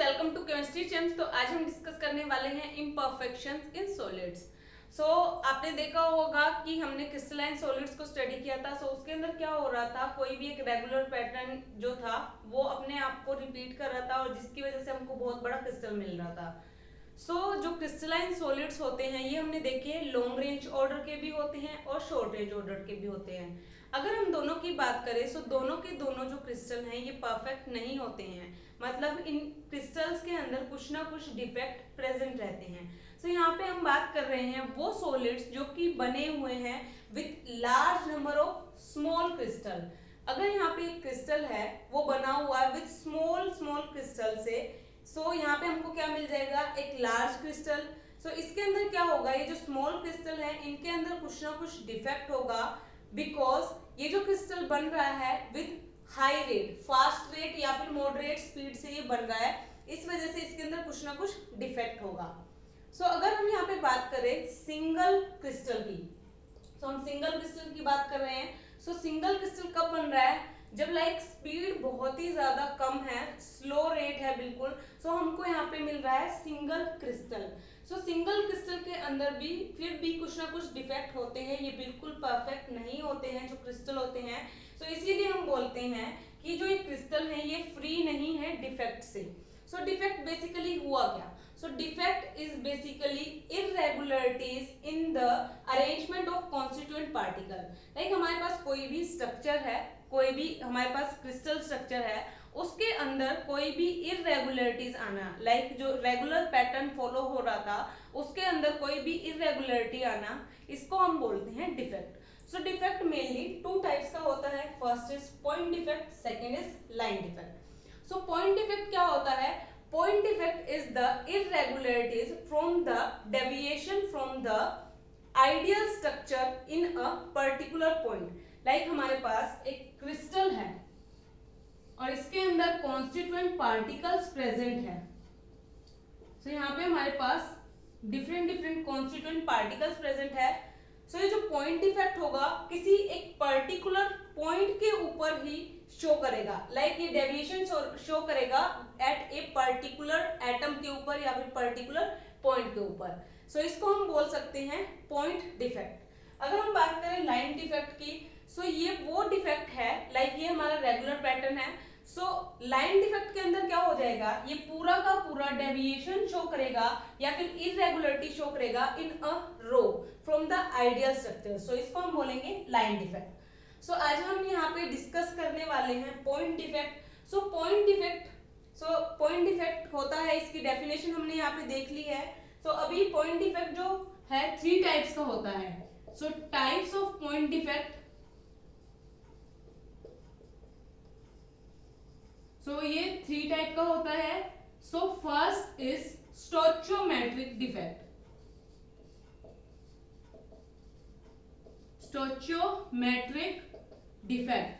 Welcome to chemistry चैम्स। तो आज हम डिस्कस करने वाले हैं इम्परफेक्शंस इन सॉलिड्स। आपने देखा होगा कि हमने क्रिस्टलाइन सॉलिड्स को स्टडी किया था। उसके अंदर क्या हो रहा था, कोई भी एक रेगुलर पैटर्न जो था वो अपने आप को रिपीट कर रहा था और जिसकी वजह से हमको बहुत बड़ा क्रिस्टल मिल रहा था। जो क्रिस्टलाइन सॉलिड्स होते हैं ये हमने देखे लॉन्ग रेंज ऑर्डर के भी होते हैं और शॉर्ट रेंज ऑर्डर के भी होते हैं। अगर हम दोनों की बात करें तो दोनों के दोनों जो क्रिस्टल हैं ये परफेक्ट नहीं होते हैं, मतलब इन क्रिस्टल्स के अंदर कुछ ना कुछ डिफेक्ट प्रेजेंट रहते हैं। यहाँ पे हम बात कर रहे हैं वो सॉलिड्स जो कि बने हुए हैं with large number of small crystal. अगर यहाँ पे एक क्रिस्टल है वो बना हुआ है विथ स्मॉल स्मॉल क्रिस्टल से, यहाँ पे हमको क्या मिल जाएगा, एक लार्ज क्रिस्टल। इसके अंदर क्या होगा, ये जो स्मॉल क्रिस्टल है इनके अंदर कुछ ना कुछ डिफेक्ट होगा, बिकॉज ये जो क्रिस्टल बन रहा है with high rate, fast rate या फिर मॉडरेट स्पीड से ये बन रहा है, इस वजह से इसके अंदर कुछ ना कुछ डिफेक्ट होगा। अगर हम यहाँ पे बात करें सिंगल क्रिस्टल की, हम सिंगल क्रिस्टल की बात कर रहे हैं। सिंगल क्रिस्टल कब बन रहा है, जब स्पीड बहुत ही ज्यादा कम है, स्लो रेट है बिल्कुल, हमको यहाँ पे मिल रहा है सिंगल क्रिस्टल। सिंगल क्रिस्टल के अंदर भी फिर भी कुछ ना कुछ डिफेक्ट होते हैं, ये बिल्कुल परफेक्ट नहीं होते हैं जो क्रिस्टल होते हैं। इसीलिए हम बोलते हैं कि जो ये क्रिस्टल है ये फ्री नहीं है डिफेक्ट से। डिफेक्ट बेसिकली हुआ क्या, defect is basically irregularities in the arrangement of constituent particle। हमारे पास कोई भी स्ट्रक्चर है, कोई भी हमारे पास क्रिस्टल स्ट्रक्चर है, उसके अंदर कोई भी इरेगुलरिटीज आना, जो रेगुलर पैटर्न फॉलो हो रहा था उसके अंदर कोई भी इरेगुलरिटी आना, इसको हम बोलते हैं defect. Defect mainly two types का होता है, first is point defect, second is line defect. Point defect क्या होता है, point defect is the irregularities from the deviation from the ideal structure in a particular point। हमारे पास एक crystal है और इसके अंदर कॉन्स्टिट्यूएंट पार्टिकल्स प्रेजेंट है। यहाँ पे हमारे पास different different constituent particles present है। ये जो पॉइंट डिफेक्ट होगा किसी एक पर्टिकुलर पॉइंट के ऊपर ही शो करेगा, ये डेविएशन शो करेगा एट ए पर्टिकुलर एटम के ऊपर या फिर पर्टिकुलर पॉइंट के ऊपर। इसको हम बोल सकते हैं पॉइंट डिफेक्ट। अगर हम बात करें लाइन डिफेक्ट की, ये वो डिफेक्ट है, ये हमारा रेगुलर पैटर्न है। लाइन डिफेक्ट के अंदर क्या हो जाएगा, ये पूरा का पूरा डेविएशन शो करेगा या फिर इरेगुलरिटी शो करेगा in a row from the ideal structure. इसको हम बोलेंगे लाइन डिफेक्ट। आज हम यहाँ पे डिस्कस करने वाले हैं पॉइंट डिफेक्ट। पॉइंट डिफेक्ट होता है, इसकी डेफिनेशन हमने यहाँ पे देख ली है। अभी पॉइंट डिफेक्ट जो है 3 टाइप्स का होता है। टाइप्स ऑफ पॉइंट डिफेक्ट, ये 3 टाइप का होता है। First is stoichiometric defect. Stoichiometric defect.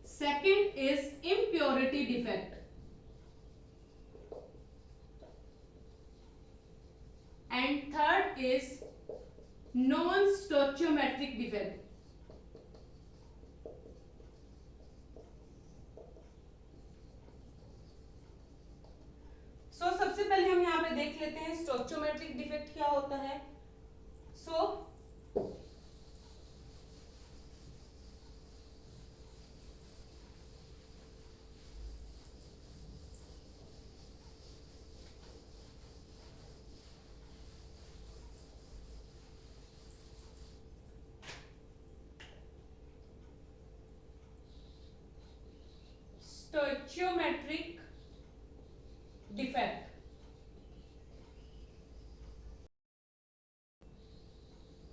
Second is impurity defect and third is non stoichiometric defect. सबसे पहले हम यहाँ पे देख लेते हैं स्टोइचियोमेट्रिक डिफेक्ट क्या होता है। स्टोइचियोमेट्रिक डिफेक्ट,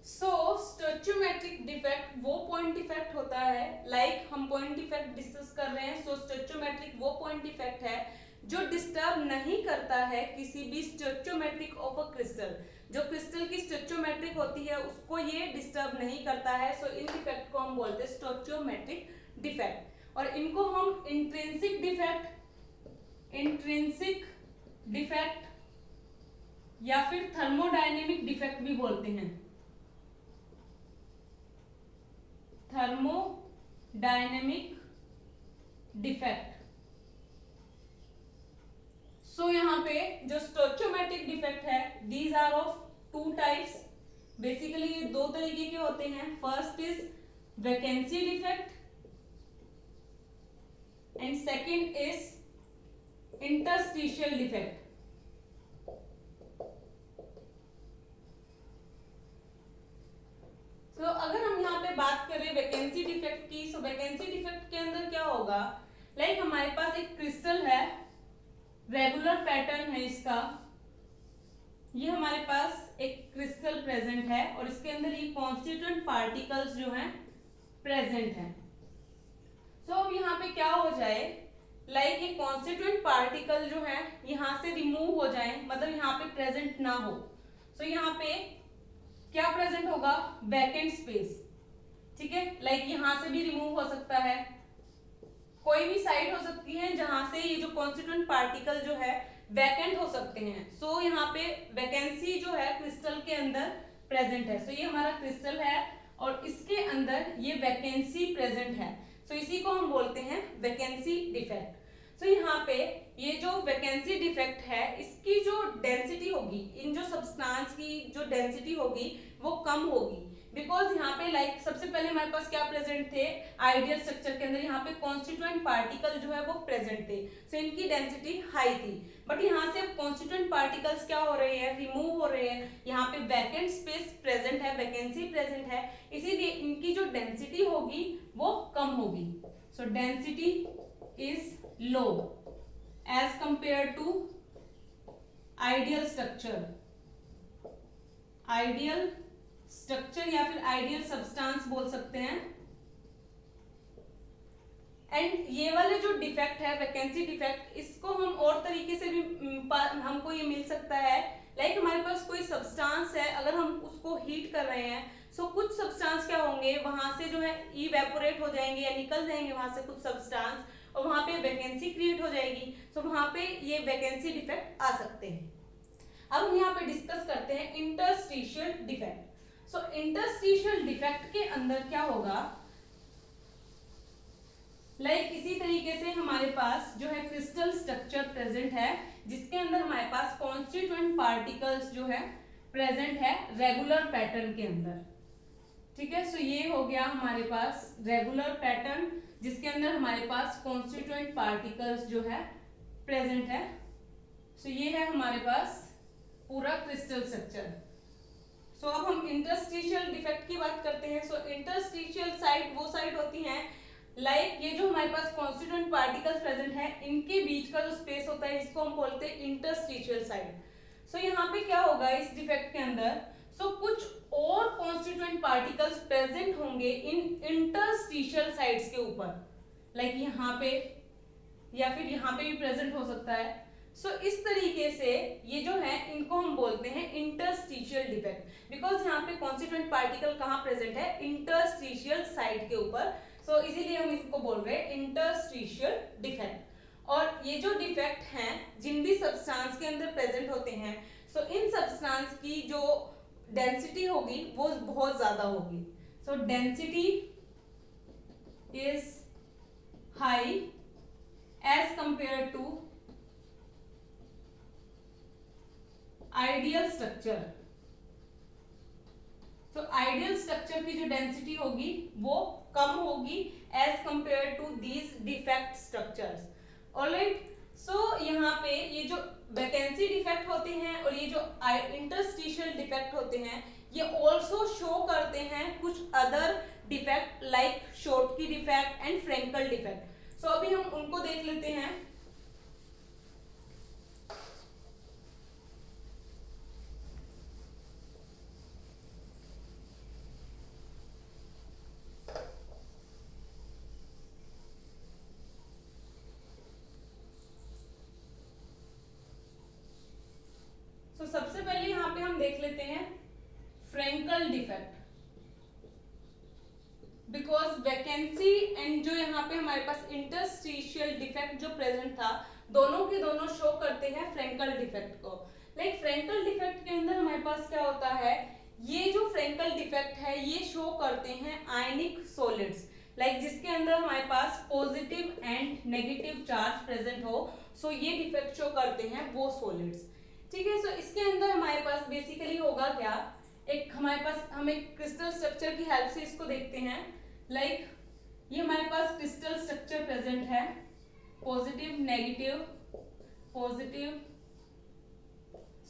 स्टोइचियोमेट्रिक डिफेक्ट वो पॉइंट डिफेक्ट होता है, हम पॉइंट डिफेक्ट डिस्कस कर रहे हैं। स्टोइचियोमेट्रिक वो पॉइंट डिफेक्ट है जो डिस्टर्ब नहीं करता है किसी भी स्टोइचियोमेट्रिक ऑफ अ क्रिस्टल। जो क्रिस्टल की स्टोइचियोमेट्रिक होती है उसको ये डिस्टर्ब नहीं करता है। इन डिफेक्ट को हम बोलते हैं स्टोइचियोमेट्रिक डिफेक्ट। और इनको हम इंट्रिंसिक डिफेक्ट या फिर थर्मोडायनेमिक डिफेक्ट भी बोलते हैं। Thermodynamic defect. पे जो स्टोइचोमेट्रिक डिफेक्ट है, these are of two types. Basically ये दो तरीके के होते हैं। First is vacancy defect and second is interstitial defect. तो अगर हम यहाँ पे बात करें वैकेंसी डिफेक्ट की, सो वैकेंसी डिफेक्ट के अंदर क्या होगा, लाइक हमारे पास एक क्रिस्टल है, रेगुलर पैटर्न है इसका, ये हमारे पास एक क्रिस्टल प्रेजेंट है और इसके अंदर ये कॉन्स्टिट्यूएंट पार्टिकल्स जो हैं प्रेजेंट हैं। सो अब यहाँ पे क्या हो जाए, लाइक ये कॉन्स्टिट्यूएंट पार्टिकल जो है यहाँ से रिमूव हो जाए, मतलब यहाँ पे प्रेजेंट ना हो। सो यहाँ पे क्या प्रेजेंट होगा, वैकेंट स्पेस। ठीक है, लाइक यहाँ से भी रिमूव हो सकता है, कोई भी साइड हो सकती है जहां से ये जो कॉन्स्टिट्यूएंट पार्टिकल जो है वैकेंट हो सकते हैं। सो यहाँ पे वैकेंसी जो है क्रिस्टल के अंदर प्रेजेंट है। सो ये हमारा क्रिस्टल है और इसके अंदर ये वैकेंसी प्रेजेंट है। सो इसी को हम बोलते हैं वैकेंसी डिफेक्ट। सो यहाँ पे ये जो वैकेंसी डिफेक्ट है, इसकी जो डेंसिटी होगी, इन जो सब्सटेंस की जो डेंसिटी होगी वो कम होगी, बिकॉज यहाँ पे लाइक सबसे पहले हमारे पास क्या प्रेजेंट थे, आइडियल स्ट्रक्चर के अंदर यहाँ पे कॉन्स्टिट्यूएंट पार्टिकल जो है वो प्रेजेंट थे। सो इनकी डेंसिटी हाई थी, बट यहाँ से अब कॉन्स्टिट्यूएंट पार्टिकल्स क्या हो रहे हैं, रिमूव हो रहे हैं, यहाँ पे वैकेंट स्पेस प्रेजेंट है, वैकेंसी प्रेजेंट है, इसीलिए इनकी जो डेंसिटी होगी वो कम होगी। So density is low as compare to ideal structure. Ideal structure या फिर आइडियल सब्सटेंस बोल सकते हैं। एंड ये वाले जो डिफेक्ट है वैकेंसी डिफेक्ट, इसको हम और तरीके से भी हमको ये मिल सकता है, लाइक हमारे पास कोई सब्सटेंस है, अगर हम उसको हीट कर रहे हैं, सो कुछ सब्सटेंस क्या होंगे, वहां से जो है इवेपोरेट हो जाएंगे या निकल जाएंगे वहां से कुछ सब्सटेंस, और वहां पे वैकेंसी क्रिएट हो जाएगी। सो वहां पे ये वैकेंसी डिफेक्ट आ सकते हैं। अब हम यहाँ पे डिस्कस करते हैं इंटरस्टिशियल डिफेक्ट। सो इंटरस्टिशियल डिफेक्ट के अंदर क्या होगा, लाइक इसी तरीके से हमारे पास जो है क्रिस्टल स्ट्रक्चर प्रेजेंट है, जिसके अंदर हमारे पास कॉन्स्टिट्यूएंट पार्टिकल्स जो है प्रेजेंट है रेगुलर पैटर्न के अंदर। ठीक है, सो ये हो गया हमारे पास रेगुलर पैटर्न, जिसके अंदर हमारे पास कॉन्स्टिट्यूएंट पार्टिकल्स जो है प्रेजेंट है। सो ये है हमारे पास पूरा क्रिस्टल स्ट्रक्चर। सो अब हम इंटरस्टिशियल डिफेक्ट की बात करते हैं। सो इंटरस्टिशियल साइड वो साइड होती हैं, लाइक ये जो हमारे पास कॉन्स्टिट्यूएंट पार्टिकल्स प्रेजेंट है, इनके बीच का जो स्पेस होता है, इसको हम बोलते हैं इंटरस्टिशियल साइड। सो यहाँ पे क्या होगा इस डिफेक्ट के अंदर, सो कुछ और कॉन्स्टिट्यूएंट पार्टिकल्स प्रेजेंट होंगे इन इंटरस्टिशियल साइड्स के ऊपर, लाइक यहाँ पे या फिर यहाँ पे भी प्रेजेंट हो सकता है। सो इस तरीके से ये जो है इनको हम बोलते हैं इंटरस्टिशियल डिफेक्ट, बिकॉज यहाँ पे कॉन्स्टिट्यूएंट पार्टिकल कहाँ प्रेजेंट है, इंटरस्टिशियल साइड के ऊपर। सो इसीलिए हम इसको बोल रहे हैं इंटरस्टिशियल डिफेक्ट। और ये जो डिफेक्ट हैं जिन भी सब्सटेंस के अंदर प्रेजेंट होते हैं, सो इन सब्सटेंस की जो डेंसिटी होगी वो बहुत ज्यादा होगी। So density is high as compare to ideal structure. तो आइडियल स्ट्रक्चर की जो डेंसिटी होगी वो कम होगी as compare to these defect structures. Alright, so यहाँ पे ये जो वैकेंसी डिफेक्ट होते हैं और ये जो इंटरस्टिशियल डिफेक्ट होते हैं, ये ऑल्सो शो करते हैं कुछ other defect like Schottky defect and Frenkel defect. So अभी हम उनको देख लेते हैं। तो सबसे पहले यहाँ पे हम देख लेते हैं Frenkel defect, because vacancy and जो यहाँ पे हमारे पास इंटरस्टिशियल डिफेक्ट जो प्रेजेंट था, दोनों के दोनों शो करते हैं फ्रेंकल डिफेक्ट को। लाइक फ्रेंकल डिफेक्ट के अंदर हमारे पास क्या होता है, ये जो फ्रेंकल डिफेक्ट है ये शो करते हैं आयनिक सॉलिड्स। लाइक जिसके अंदर हमारे पास positive and negative charge present हो, सो ये डिफेक्ट शो करते हैं वो सॉलिड्स। ठीक है, सो इसके अंदर हमारे पास बेसिकली होगा क्या, एक हमारे पास हम एक क्रिस्टल स्ट्रक्चर की हेल्प से इसको देखते हैं। लाइक ये हमारे पास क्रिस्टल स्ट्रक्चर प्रेजेंट है, पॉजिटिव नेगेटिव पॉजिटिव,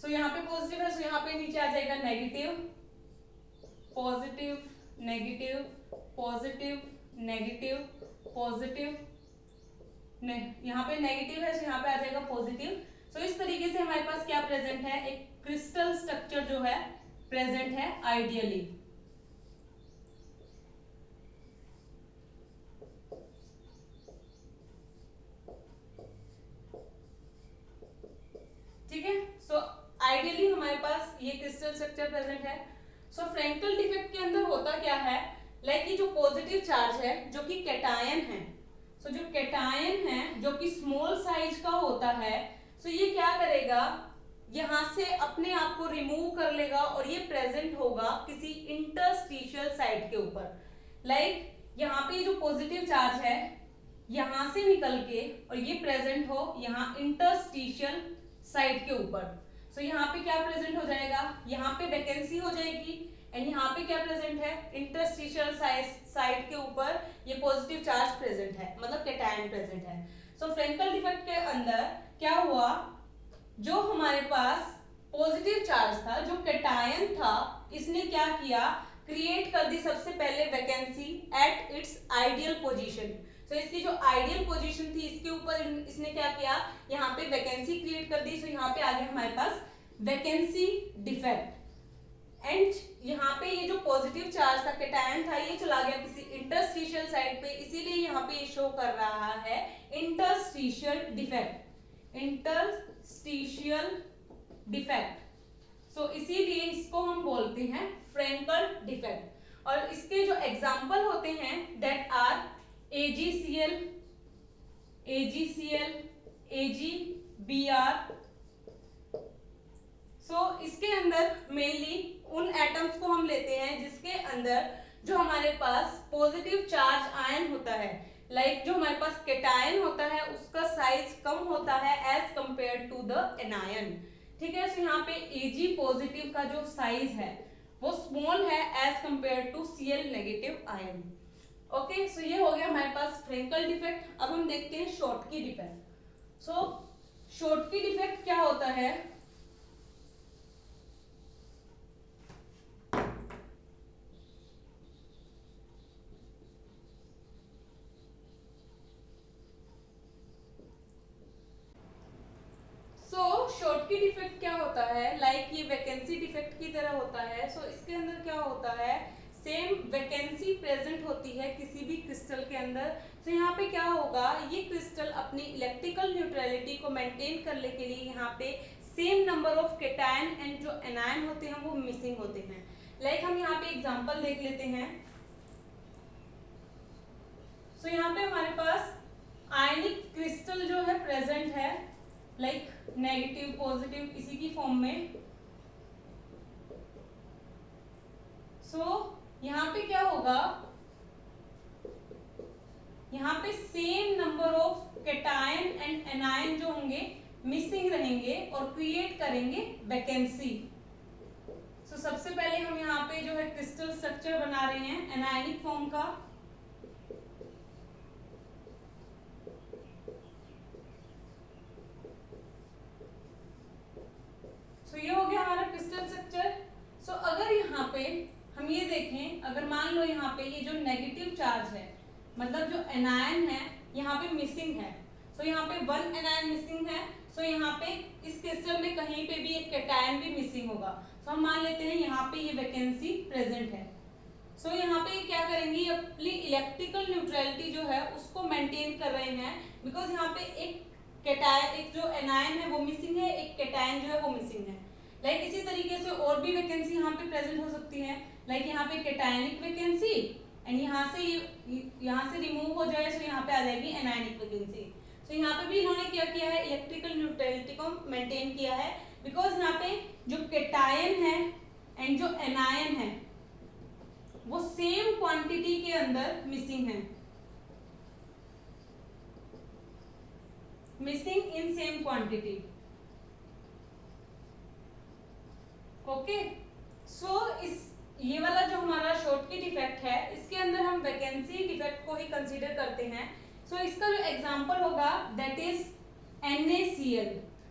सो यहाँ पे पॉजिटिव है, सो यहाँ पे नीचे आ जाएगा negative, positive negative positive negative positive, यहाँ पे नेगेटिव है, सो यहाँ पे आ जाएगा पॉजिटिव। सो इस तरीके से हमारे पास क्या प्रेजेंट है, एक क्रिस्टल स्ट्रक्चर जो है प्रेजेंट है आइडियली। ठीक है, सो आइडियली हमारे पास ये क्रिस्टल स्ट्रक्चर प्रेजेंट है। सो फ्रैंकल डिफेक्ट के अंदर होता क्या है, लाइक ये जो पॉजिटिव चार्ज है जो कि कैटायन है, सो जो कैटायन है जो कि स्मॉल साइज का होता है, सो ये क्या करेगा, यहां से अपने आप को रिमूव कर लेगा और ये प्रेजेंट होगा किसी इंटरस्टिशियल साइड के ऊपर। लाइक यहाँ पे जो पॉजिटिव चार्ज है यहां से निकल के और ये प्रेजेंट हो यहाँ इंटरस्टिशियल साइड के ऊपर। सो यहाँ पे क्या प्रेजेंट हो जाएगा, यहाँ पे वैकेंसी हो जाएगी, एंड यहाँ पे क्या प्रेजेंट है, इंटरस्टिशियल साइड के ऊपर ये पॉजिटिव चार्ज प्रेजेंट है, मतलब कैटायन प्रेजेंट है। सो फ्रैंकल डिफेक्ट के अंदर क्या हुआ, जो हमारे पास पॉजिटिव चार्ज था, जो कैटायन था, इसने क्या किया, क्रिएट कर दी सबसे पहले vacancy at its ideal position. तो इसकी जो आइडियल पोजीशन थी इसके ऊपर इसने क्या किया, यहाँ पे वैकेंसी क्रिएट कर दी। सो यहाँ पे आ गया हमारे पास वैकेंसी डिफेक्ट, एंड यहाँ पे ये जो पॉजिटिव चार्ज था कैटायन था ये चला गया किसी इंटरस्टिशियल साइड पे, इसीलिए यहाँ पे ये शो कर रहा है इंटरस्टिशियल डिफेक्ट, इंटरस्टिशियल डिफेक्ट। सो इसीलिए इसको हम बोलते हैं फ्रैंकल डिफेक्ट। और इसके जो एग्जाम्पल होते हैं that are AgCl, AgCl, AgBr। So इसके अंदर मेनली उन एटम्स को हम लेते हैं जिसके अंदर जो हमारे पास पॉजिटिव चार्ज आयन होता है, लाइक जो हमारे पास कैटायन होता है उसका साइज कम होता है as compare to the anion. ठीक है, सो यहाँ पे Ag पॉजिटिव का जो साइज है वो स्मॉल है as compare to Cl negative ion. Okay, so ये हो गया हमारे पास फ्रैंकल डिफेक्ट। अब हम देखते हैं शॉर्टकी डिफेक्ट। सो शॉर्टकी डिफेक्ट क्या होता है, शॉर्टकी डिफेक्ट क्या होता है, लाइक ये वैकेंसी डिफेक्ट की तरह होता है। सो इसके अंदर क्या होता है, सेम वैकेंसी प्रेजेंट होती है किसी भी क्रिस्टल के अंदर। तो यहाँ पे क्या होगा, ये क्रिस्टल अपनी इलेक्ट्रिकल न्यूट्रलिटी को मेंटेन करने के लिए यहाँ पे same number of cation and जो एनायन होते हैं वो मिसिंग होते हैं। लाइक हम यहाँ पे एग्जांपल देख लेते हैं। सो यहाँ पे हमारे पास आयनिक क्रिस्टल जो है प्रेजेंट है, लाइक नेगेटिव पॉजिटिव इसी की फॉर्म में। सो यहाँ पे क्या होगा, यहाँ पे same number of cation and anion जो होंगे मिसिंग रहेंगे और क्रिएट करेंगे वैकेंसी। सो सबसे पहले हम यहाँ पे जो है क्रिस्टल स्ट्रक्चर बना रहे हैं एनायनिक फॉर्म का। सो ये हो गया हमारा क्रिस्टल स्ट्रक्चर। सो अगर यहाँ पे हम ये देखें, अगर मान लो यहाँ पे ये जो नेगेटिव चार्ज है, मतलब जो एनायन है यहाँ पे मिसिंग है। सो यहाँ पे वन एनायन मिसिंग है। सो यहाँ पे इस क्रिस्टल में कहीं पे भी एक कैटायन भी मिसिंग होगा। सो हम मान लेते हैं यहाँ पे ये वैकेंसी प्रेजेंट है। सो यहाँ पे क्या करेंगे, अपनी इलेक्ट्रिकल न्यूट्रलिटी जो है उसको मेंटेन कर रहे हैं, बिकॉज यहाँ पे एक कैटायन, एक जो एनायन है वो मिसिंग है, एक कैटायन जो है वो मिसिंग है। लाइक इसी तरीके से और भी वैकेंसी यहाँ पे प्रेजेंट हो सकती है, लाइक यहाँ पे कैटायनिक वैकेंसी एंड यहाँ से रिमूव हो जाए तो यहाँ पे आ जाएगी एनायनिक वैकेंसी। तो यहाँ पे भी इन्होंने क्या किया है, इलेक्ट्रिकल न्यूट्रलिटी को मेंटेन किया है, बिकॉज यहाँ पे जो कैटायन है एंड जो एनायन है वो सेम क्वांटिटी के अंदर मिसिंग है, missing in same quantity. Okay, so इस ये वाला जो हमारा शॉर्टकी डिफेक्ट है, इसके अंदर हम वैकेंसी डिफेक्ट को ही कंसीडर करते हैं। सो इसका जो एग्जांपल होगा that is NaCl।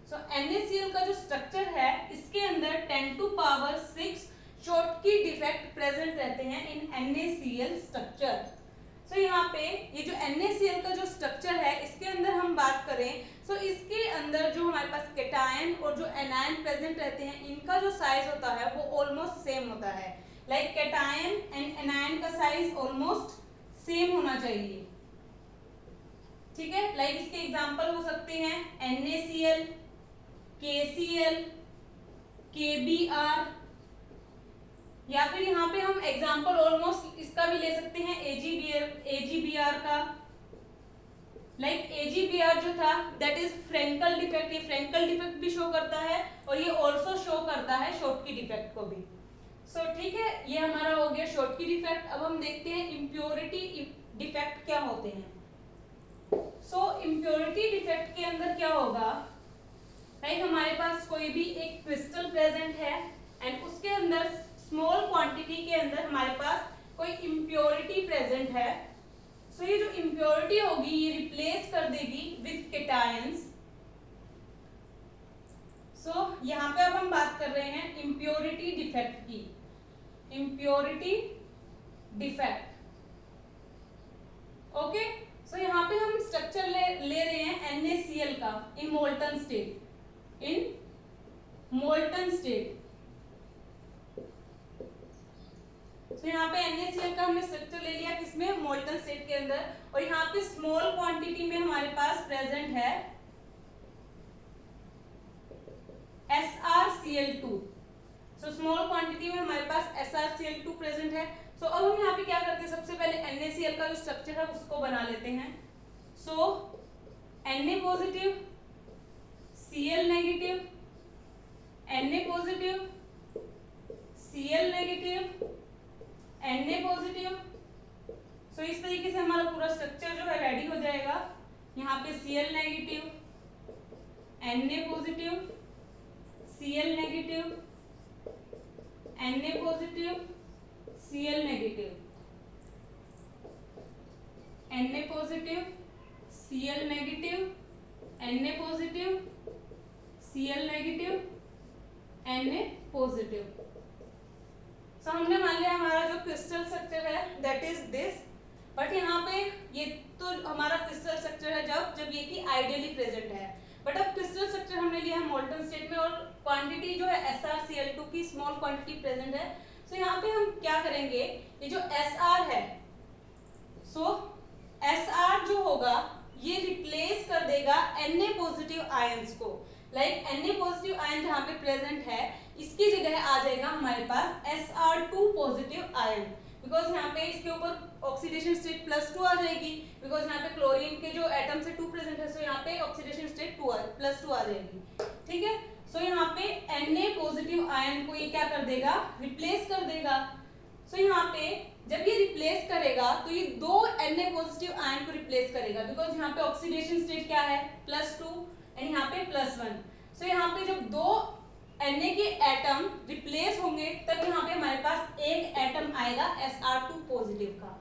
So NaCl का जो स्ट्रक्चर है, इसके अंदर 10⁶ शॉर्टकी डिफेक्ट प्रेजेंट रहते हैं इन NaCl स्ट्रक्चर। सो यहाँ पे ये जो NaCl का जो स्ट्रक्चर है, इसके अंदर हम बात करें सो इसके अंदर जो हमारे पास कैटायन और जो एनायन प्रेजेंट रहते हैं, इनका जो साइज होता है वो ऑलमोस्ट सेम होता है। लाइक कैटायन एंड एनायन का साइज ऑलमोस्ट सेम होना चाहिए, ठीक है। लाइक इसके एग्जांपल हो सकते हैं NaCl, KCl, KBr, या फिर यहाँ पे हम एग्जांपल ऑलमोस्ट इसका भी ले सकते हैं AgBr का। लाइक AgBr जो था दैट इज फ्रेंकल डिफेक्ट, ये फ्रेंकल डिफेक्ट भी शो करता है और ये ऑल्सो शो करता है शॉर्टकी डिफेक्ट को भी। सो ठीक है, ये हमारा हो गया शॉर्टकी डिफेक्ट। अब हम देखते हैं इम्प्योरिटी डिफेक्ट क्या होते हैं। सो इम्प्योरिटी डिफेक्ट के अंदर क्या होगा, लाइक हमारे पास कोई भी एक क्रिस्टल प्रेजेंट है एंड उसके अंदर स्मॉल क्वांटिटी के अंदर हमारे पास कोई इम्प्योरिटी प्रेजेंट है। सो ये जो इम्प्योरिटी होगी ये रिप्लेस कर देगी विद केटायंस। सो यहाँ पे अब हम बात कर रहे हैं इम्प्योरिटी डिफेक्ट की, इम्प्योरिटी डिफेक्ट। ओके, सो यहाँ पे हम स्ट्रक्चर ले रहे हैं NaCl का इन मोल्टन स्टेट, इन मोल्टन स्टेट। तो यहाँ पे NaCl का हमने स्ट्रक्चर ले लिया किसमें, मोल्टन स्टेट के अंदर, और यहाँ पे स्मॉल क्वांटिटी में हमारे पास प्रेजेंट है SrCl2। सो स्मॉल क्वांटिटी में हमारे पास SrCl2 प्रेजेंट है। सो अब हम यहाँ पे क्या करते हैं, सबसे पहले NaCl का जो स्ट्रक्चर है उसको बना लेते हैं। So Na positive, Cl negative, Na positive, Cl negative, Na positive. So इस तरीके से हमारा पूरा स्ट्रक्चर जो है रेडी हो जाएगा। यहाँ पे Cl negative, Na positive, Cl negative, Na positive, Cl negative, Na positive, Cl negative, Na positive, Cl negative, Na positive. So हमने मान लिया हमारा जो क्रिस्टल स्ट्रक्चर है दैट इज दिस, बट यहाँ पे ये तो हमारा क्रिस्टल स्ट्रक्चर है जब ये कि आइडियली प्रेजेंट है। बट अब क्रिस्टल स्ट्रक्चर हमने लिया है मोल्टन स्टेट में और क्वांटिटी जो है SrCl2 की स्मॉल क्वांटिटी प्रेजेंट है। सो यहाँ पे हम क्या करेंगे, ये जो Sr है, सो Sr जो होगा ये रिप्लेस कर देगा Na पॉजिटिव आयंस को। लाइक Na पॉजिटिव आयन जहाँ पे प्रेजेंट है इसकी जगह आ जाएगा हमारे पास Sr2 पॉजिटिव आयन, बिकॉज यहाँ पे इसके ऊपर ऑक्सीडेशन स्टेट +2 आ जाएगी, बिकॉज यहाँ पे क्लोरीन के जो एटम्स है 2 प्रेजेंट है। सो यहाँ पे ऑक्सीडेशन स्टेट +2 आ जाएगी, ठीक है। सो यहाँ पे Na पॉजिटिव आयन को ये क्या कर देगा, रिप्लेस कर देगा। सो यहाँ पे जब ये रिप्लेस करेगा तो ये दो Na पॉजिटिव आयन को रिप्लेस करेगा, बिकॉज यहाँ पे ऑक्सीडेशन स्टेट क्या है +2 एंड यहाँ पे +1। सो यहाँ पे जब दो Na के एटम रिप्लेस होंगे तब यहाँ पे हमारे पास एक एटम आएगा Sr2 पॉजिटिव का।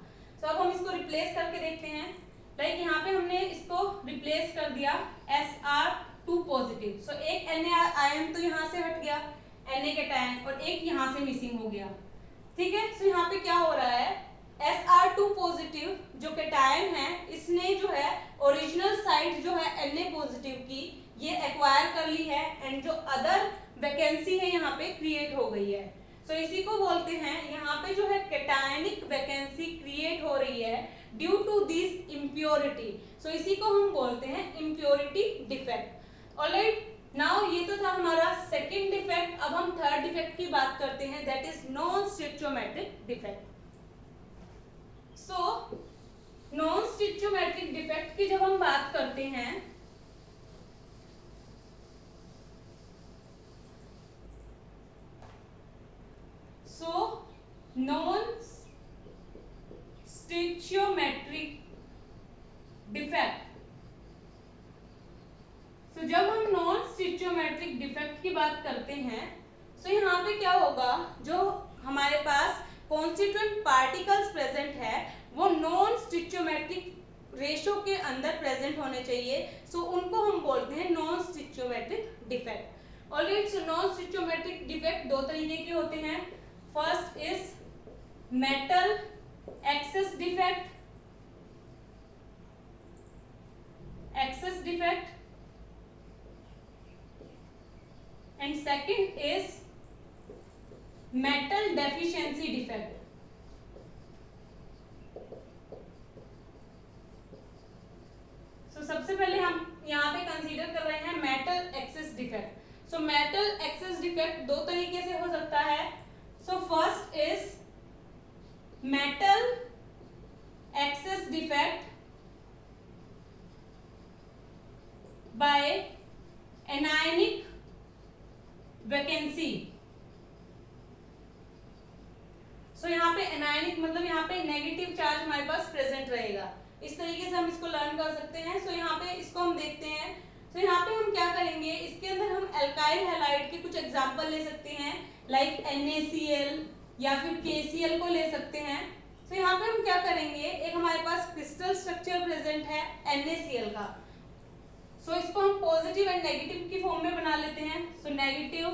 सो अब हम इसको रिप्लेस करके देखते हैं। लाइक यहाँ पे हमने इसको रिप्लेस कर दिया Sr2 पॉजिटिव। सो एक Na आयन तो यहाँ से हट गया Na कैटायन और एक यहाँ से मिसिंग हो गया, ठीक है। सो यहाँ पे क्या हो रहा है, Sr2 पॉजिटिव जो कैटायन है इसने जो है ओरिजिनल साइट जो है Na पॉजिटिव की ये एक्वायर कर ली है एंड जो अदर वैकेंसी है यहाँ पे क्रिएट हो गई है। सो इसी को बोलते हैं यहाँ पे जो है कैटायनिक वैकेंसी क्रिएट हो रही है ड्यू टू दिस इम्प्योरिटी। सो इसी को हम बोलते हैं इम्प्योरिटी डिफेक्ट। ऑलराइट, नाउ ये तो था हमारा सेकंड डिफेक्ट। अब हम थर्ड डिफेक्ट की बात करते हैं that is non stoichiometric defect. So non stoichiometric defect की जब हम बात करते हैं नॉन स्टिचियोमेट्रिक डिफेक्ट। तो जब हम नॉन स्टिचियोमेट्रिक डिफेक्ट की बात करते हैं तो यहाँ पे क्या होगा, जो हमारे पास कॉन्स्टिट्यूएंट पार्टिकल्स प्रेजेंट है वो नॉन स्टिचियोमेट्रिक रेशो के अंदर प्रेजेंट होने चाहिए। सो उनको हम बोलते हैं non stoichiometric defect. Alright, so non stoichiometric defect दो तरीके के होते हैं। First is metal excess defect, and second is metal deficiency defect. So सबसे पहले हम यहाँ पे कंसीडर कर रहे हैं metal excess defect. So metal excess defect दो तरीके से हो सकता है। So first is metal excess defect by anionic vacancy. So यहाँ पे एनायनिक मतलब यहाँ पे नेगेटिव चार्ज हमारे पास प्रेजेंट रहेगा। इस तरीके से हम इसको लर्न कर सकते हैं। सो यहाँ पे इसको हम देखते हैं। सो यहाँ पे हम क्या करेंगे, इसके अंदर हम एल्काइल हैलाइड के कुछ एग्जांपल ले सकते हैं, लाइक NaCl या फिर KCl को ले सकते हैं। सो यहाँ पे हम क्या करेंगे, एक हमारे पास क्रिस्टल स्ट्रक्चर प्रेजेंट है NaCl का। सो इसको हम पॉजिटिव एंड नेगेटिव की फॉर्म में बना लेते हैं। So negative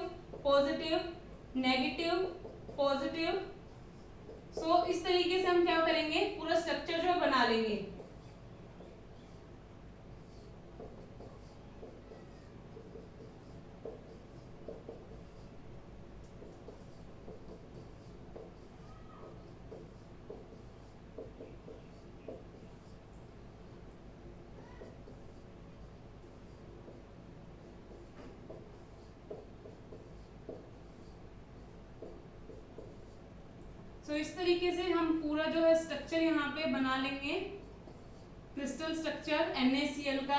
positive, negative positive. So इस तरीके से हम क्या करेंगे, पूरा स्ट्रक्चर जो बना लेंगे। तो इस तरीके से हम पूरा जो है स्ट्रक्चर यहाँ पे बना लेंगे, क्रिस्टल स्ट्रक्चर NaCl का।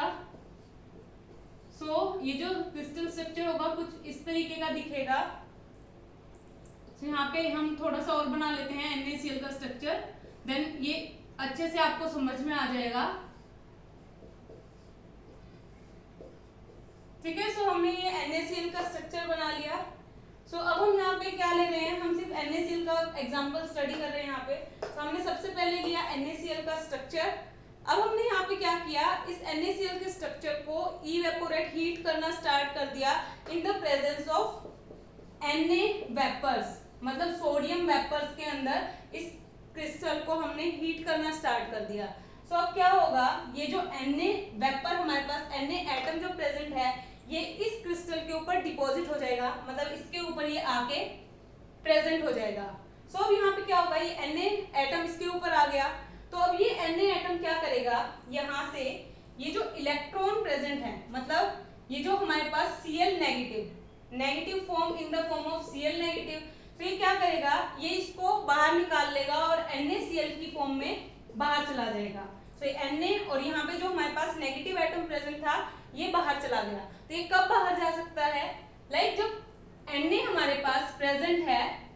सो ये जो क्रिस्टल स्ट्रक्चर होगा कुछ इस तरीके का दिखेगा। तो यहाँ पे हम थोड़ा सा और बना लेते हैं NaCl का स्ट्रक्चर, देन ये अच्छे से आपको समझ में आ जाएगा। ठीक है, सो हमने ये NaCl का स्ट्रक्चर बना लिया। सो अब हम यहाँ पे क्या ले रहे हैं, हम सिर्फ NaCl का एग्जांपल स्टडी कर रहे हैं यहाँ पे। तो हमने सबसे पहले लिया NaCl का स्ट्रक्चर। अब हमने यहाँ पे क्या किया, इस NaCl के स्ट्रक्चर को इवेपोरेट हीट करना स्टार्ट कर दिया in the presence of Na vapours, मतलब सोडियम वेपर्स के अंदर इस क्रिस्टल को हमने हीट करना स्टार्ट कर दिया। सो अब क्या होगा, ये जो Na वेपर हमारे पास Na एटम जो प्रेजेंट है ये इस क्रिस्टल के ऊपर डिपॉजिट हो जाएगा, मतलब इसके ऊपर ये आके प्रेजेंट हो जाएगा। सो अब यहाँ पे क्या होगा, ये Na एटम इसके ऊपर आ गया। तो अब ये Na एटम क्या करेगा, यहाँ से ये जो इलेक्ट्रॉन प्रेजेंट है, मतलब ये जो हमारे पास Cl negative form in the form of Cl negative, तो ये क्या करेगा, ये इसको बाहर निकाल लेगा और NaCl की फॉर्म में बाहर चला जाएगा। तो ये Na और यहाँ पे जो हमारे पास नेगेटिव एटम प्रेजेंट था ये बाहर चला गया। तो ये कब बाहर जा सकता है, लाइक जब Na हमारे पास प्रेजेंट है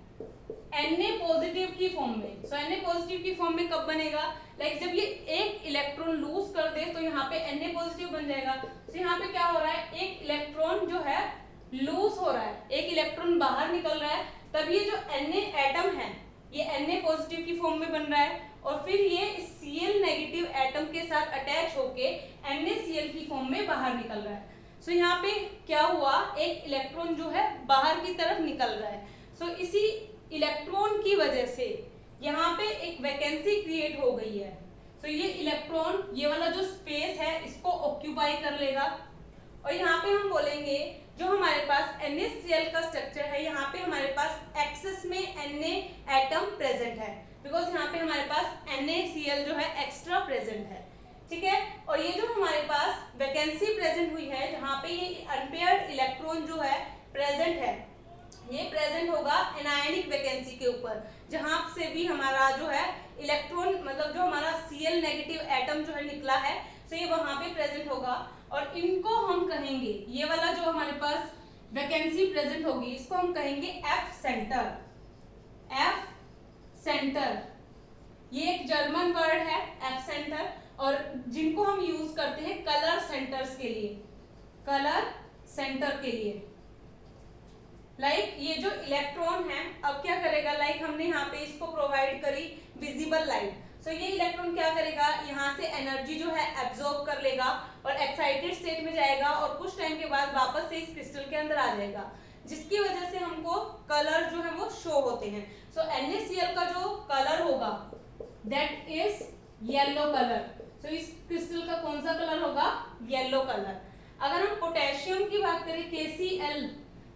Na पॉजिटिव की फॉर्म में। सो Na पॉजिटिव की फॉर्म में कब बनेगा, लाइक जब ये एक इलेक्ट्रॉन लूज कर दे तो यहाँ पे Na पॉजिटिव बन जाएगा। तो यहाँ पे क्या हो रहा है, एक इलेक्ट्रॉन जो है लूज हो रहा है, एक इलेक्ट्रॉन बाहर निकल रहा है, तब ये जो Na एटम है ये Na पॉजिटिव की फॉर्म में बन रहा है और फिर ये इस Cl नेगेटिव एटम के साथ अटैच होके NaCl की फॉर्म में बाहर निकल रहा है। सो यहाँ पे क्या हुआ, एक इलेक्ट्रॉन जो है बाहर की तरफ निकल रहा है। सो इसी इलेक्ट्रॉन की वजह से यहाँ पे एक वैकेंसी क्रिएट हो गई है। सो ये इलेक्ट्रॉन ये वाला जो स्पेस है इसको ऑक्यूपाई कर लेगा और यहाँ पे हम बोलेंगे जो हमारे पास NaCl का स्ट्रक्चर है, यहाँ पे हमारे पास एक्सेस में Na एटम प्रेजेंट है, बिकॉज यहाँ पे हमारे पास NaCl जो है एक्स्ट्रा प्रेजेंट है। ठीक है, और ये जो हमारे पास वैकेंसी प्रेजेंट हुई है जहाँ पे ये अनपेयर्ड इलेक्ट्रॉन जो है प्रेजेंट है, ये प्रेजेंट होगा एनायनिक वैकेंसी के ऊपर, जहाँ से भी हमारा जो है इलेक्ट्रॉन मतलब जो हमारा Cl नेगेटिव एटम जो है निकला है, तो ये वहां पे प्रेजेंट होगा और इनको हम कहेंगे, ये वाला जो हमारे पास वैकेंसी प्रेजेंट होगी इसको हम कहेंगे F सेंटर। ये एक जर्मन वर्ड है एफ सेंटर, और जिनको हम यूज करते हैं कलर सेंटर्स के लिए, कलर सेंटर के लिए। लाइक ये जो इलेक्ट्रॉन है अब क्या करेगा, लाइक हमने यहाँ पे इसको प्रोवाइड करी विजिबल लाइट, सो ये इलेक्ट्रॉन क्या करेगा, यहाँ से एनर्जी जो है एब्जॉर्ब कर लेगा और एक्साइटेड स्टेट में जाएगा और कुछ टाइम के बाद वापस से इस क्रिस्टल के अंदर आ जाएगा, जिसकी वजह से हमको कलर जो है वो शो होते हैं। सो NaCl का जो कलर होगा दैट इज येलो कलर। सो इस क्रिस्टल का कौन सा कलर होगा, येलो कलर। अगर हम पोटेशियम की बात करें KCl,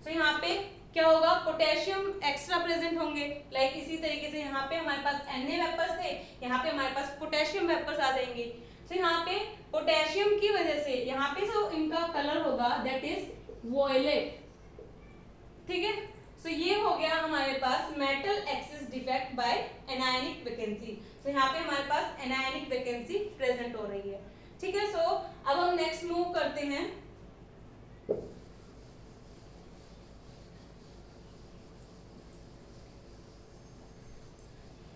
तो यहाँ पे क्या होगा, पोटेशियम एक्स्ट्रा प्रेजेंट होंगे। लाइक इसी तरीके से यहाँ पे हमारे पास Na वेपर्स थे, यहाँ पे हमारे पास पोटेशियम वेपर्स आ जाएंगे। तो यहाँ पे पोटेशियम की वजह से यहाँ पे जो इनका कलर होगा दैट इज वॉयलेट, ठीक है। सो ये हो गया हमारे पास metal excess defect by anionic vacancy. तो यहाँ पे हमारे पास एनायनिक वैकेंसी प्रेजेंट हो रही है, ठीक है। सो अब हम नेक्स्ट मूव करते हैं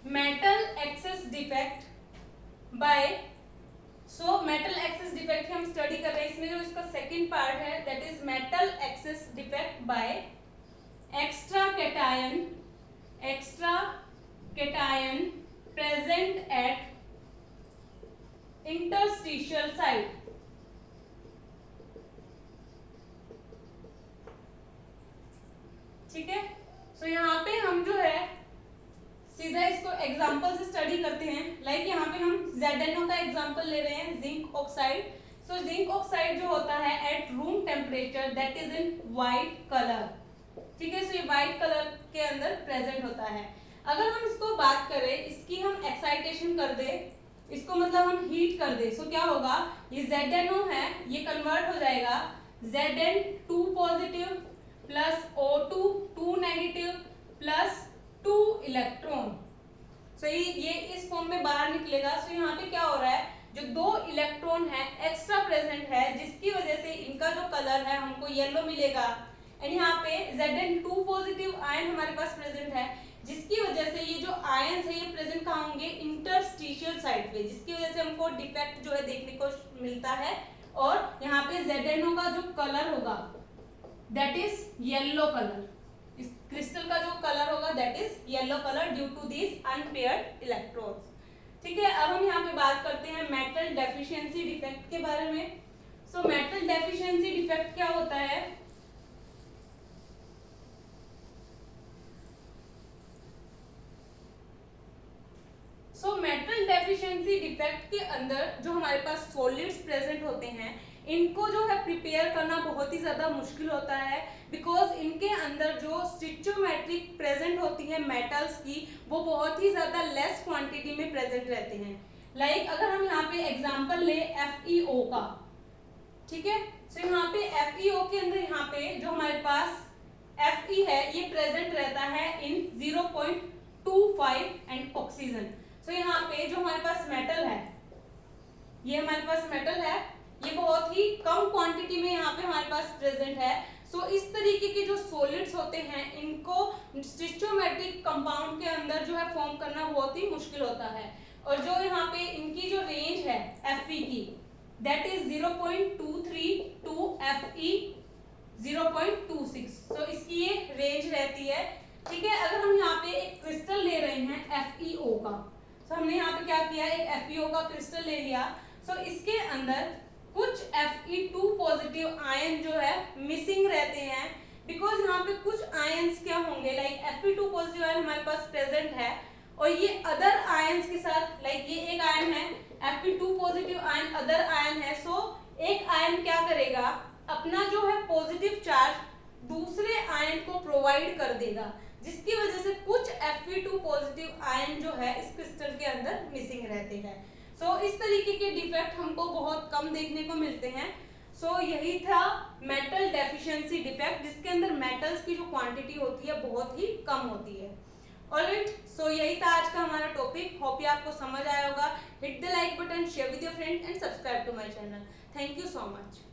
metal excess defect by. So metal excess defect की हम स्टडी कर रहे हैं, इसमें जो इसका सेकंड पार्ट है that is metal excess defect by extra cation present at interstitial site, ठीक है। सो यहाँ पे हम जो है सीधा इसको एग्जांपल से स्टडी करते हैं। लाइक यहाँ पे हम ZnO का एग्जांपल ले रहे हैं, zinc oxide. So zinc oxide जो होता है at room temperature that is in white colour, ठीक है। सो ये व्हाइट कलर के अंदर प्रेजेंट होता है। अगर हम इसको बात करें, इसकी हम एक्साइटेशन कर दे, इसको मतलब हम हीट कर दे, सो क्या होगा, ये ZnO है ये कन्वर्ट हो जाएगा Zn2 positive plus O2 2 negative plus 2 electron. So ये इस फॉर्म में बाहर निकलेगा। सो यहाँ पे क्या हो रहा है, जो 2 इलेक्ट्रॉन है एक्स्ट्रा प्रेजेंट है, जिसकी वजह से इनका जो कलर है हमको येलो मिलेगा। एंड यहाँ पे Zn2 पॉजिटिव आयन हमारे पास प्रेजेंट है, जिसकी वजह से ये जो आयंस है ये प्रेजेंट कहाँ होंगे, इंटरस्टिशियल साइड पे, जिसकी वजह से हमको डिफेक्ट जो है देखने को मिलता है। और यहाँ पे ZnO का जो कलर होगा दैट इज येलो कलर, इस क्रिस्टल का जो कलर होगा that is yellow colour due to this unpaired electrons, ठीक है। अब हम यहाँ पे बात करते हैं मेटल डेफिशिएंसी डिफेक्ट के बारे में। सो मेटल डेफिशिएंसी डिफेक्ट क्या होता है, सो मेटल डेफिशिएंसी डिफेक्ट के अंदर जो हमारे पास सॉलिड्स प्रेजेंट होते हैं, इनको जो है प्रिपेयर करना बहुत ही ज्यादा मुश्किल होता है, बिकॉज इनके अंदर जो स्टिचोमेट्रिक प्रेजेंट होती है मेटल्स की, वो बहुत ही ज्यादा लेस क्वांटिटी में प्रेजेंट रहते हैं। लाइक अगर हम यहाँ पे एग्जांपल ले FeO का, ठीक है। सो यहाँ पे FeO के अंदर यहाँ पे जो हमारे पास Fe है ये प्रेजेंट रहता है इन 0.25 एंड ऑक्सीजन। सो यहाँ पे जो हमारे पास मेटल है, ये हमारे पास मेटल है, ये बहुत ही कम क्वांटिटी में यहाँ पे हमारे पास प्रेजेंट है। सो इस तरीके के जो सॉलिड्स होते हैं इनको स्टिचोमेट्रिक कंपाउंड के अंदर जो है फॉर्म करना बहुत ही मुश्किल होता है। और जो यहाँ पे इनकी जो रेंज है Fe की दैट इज 0.23 टू Fe 0.26, तो इसकी ये रेंज रहती है, ठीक है। अगर हम यहाँ पे एक क्रिस्टल ले रहे हैं FeO का, तो हमने यहाँ पे क्या किया, एक FeO का क्रिस्टल ले लिया। सो इसके अंदर कुछ Fe2 पॉजिटिव आयन जो है मिसिंग रहते हैं, बिकॉज यहाँ पे कुछ आयन्स क्या होंगे, लाइक Fe2 पॉजिटिव आयन हमारे पास प्रेजेंट है और ये अदर आयन्स के साथ, लाइक ये एक आयन है Fe2 positive ion, other ion है। सो एक आयन क्या करेगा, अपना जो है पॉजिटिव चार्ज दूसरे आयन को प्रोवाइड कर देगा, जिसकी वजह से कुछ Fe2 पॉजिटिव आयन जो है इस क्रिस्टल के अंदर मिसिंग रहते हैं। सो इस तरीके के डिफेक्ट हमको बहुत कम देखने को मिलते हैं। सो यही था मेटल डेफिशिएंसी डिफेक्ट, जिसके अंदर मेटल्स की जो क्वांटिटी होती है बहुत ही कम होती है। ऑलराइट, सो यही था आज का हमारा टॉपिक। होप ये आपको समझ आया होगा। Hit the like button, share with your friend and subscribe to my channel. Thank you so much.